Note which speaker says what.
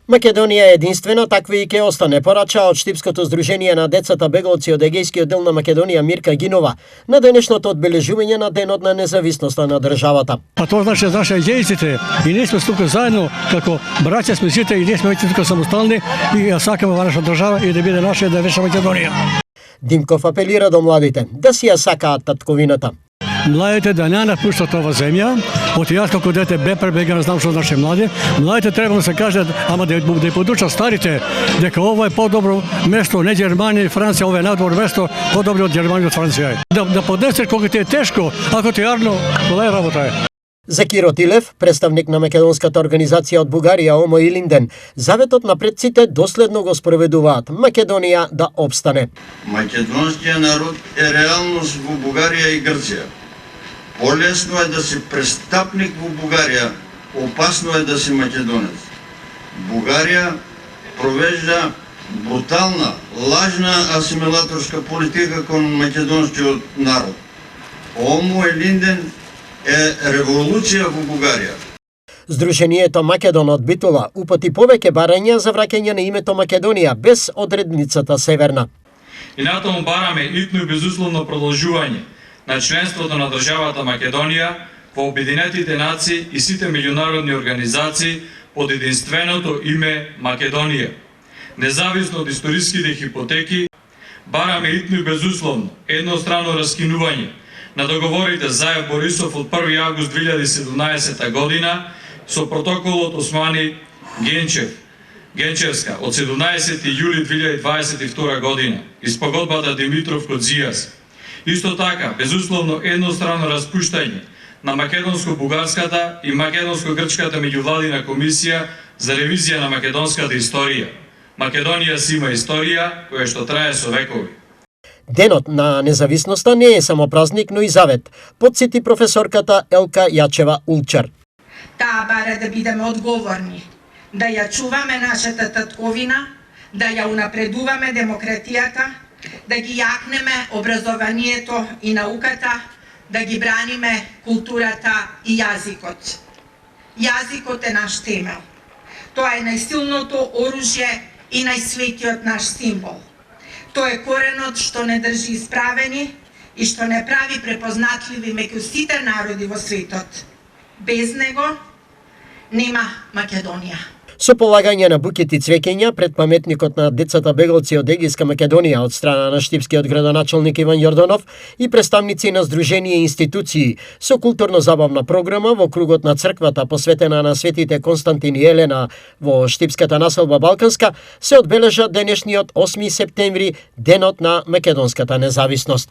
Speaker 1: Македонија е единствена, таква и ќе остане, порача од Штипското здружение на децата бегалци од Егејскиот дел на Македонија Мирка Гинова на денешното одбележување на денот на независноста на државата.
Speaker 2: А тоа значи наша егејците и ние сме тука заедно како браќа сме сите и ние сме веќе тука самостални и ја сакаме наша држава и да биде наша да беше Македонија.
Speaker 1: Димков апелира до младите да си ја сакаат татковината.
Speaker 2: Младите да не напуштат ова земја, од јас како дете бе пребеган, знам што значи млади. Младите треба да се кажат, ама да подучат старите дека ова е подобро место, не Германија и Франција, ова е најдобро место, подобро од Германија и од Франција. Да поднесеш кога ти е тешко, ако ти е арно, кола е работа е.
Speaker 1: За Киро Тилев, представник на македонската организација од Бугарија Омо Илинден, заветот на предците доследно го спроведуваат Македонија да обстане.
Speaker 3: Македонскиот народ е реалност во Бугарија и Грција. Полесно е да си престапник во Бугарија, опасно е да си македонец. Бугарија провежда брутална, лажна асимилаторска политика кон македонскиот народ. Омо Илинден е револуција во Бугарија.
Speaker 1: Здруженијето Македон од Битола упати повеќе барања за враќање на името Македонија без одредницата Северна.
Speaker 4: И натаму бараме итно и безусловно продолжување на членството на државата Македонија во Обединетите нации и сите меѓународни организации под единственото име Македонија. Независно од историските хипотеки, бараме итно и безусловно еднострано раскинување на договорите Заев Борисов од 1 август 2017 година со протоколот Османи Генчевска од 17 јули 2022 година и спогодбата Димитров Кодзијас. Исто така, безусловно еднострано распуштање на македонско-бугарската и македонско-грчката меѓувладина комисија за ревизија на македонската историја. Македонија си има историја која што трае со векови.
Speaker 1: Денот на независноста не е само празник, но и завет, подсети професорката Елка Јачева Улчар.
Speaker 5: Таа бара да бидеме одговорни, да ја чуваме нашата татковина, да ја унапредуваме демократијата, да ги јакнеме образованието и науката, да ги браниме културата и јазикот. Јазикот е наш темел. Тоа е најсилното оружје и најсветиот наш символ. Тоа е коренот што не држи исправени и што не прави препознатливи меѓу сите народи во светот. Без него нема Македонија.
Speaker 1: Со полагање на букети цвеќења пред паметникот на децата бегалци од Егејска Македонија од страна на штипскиот градоначалник Иван Јорданов и представници на здруженија и институции, со културно-забавна програма во кругот на црквата посветена на светите Константин и Елена во штипската населба Балканска, се одбележа денешниот 8 септември, денот на македонската независност.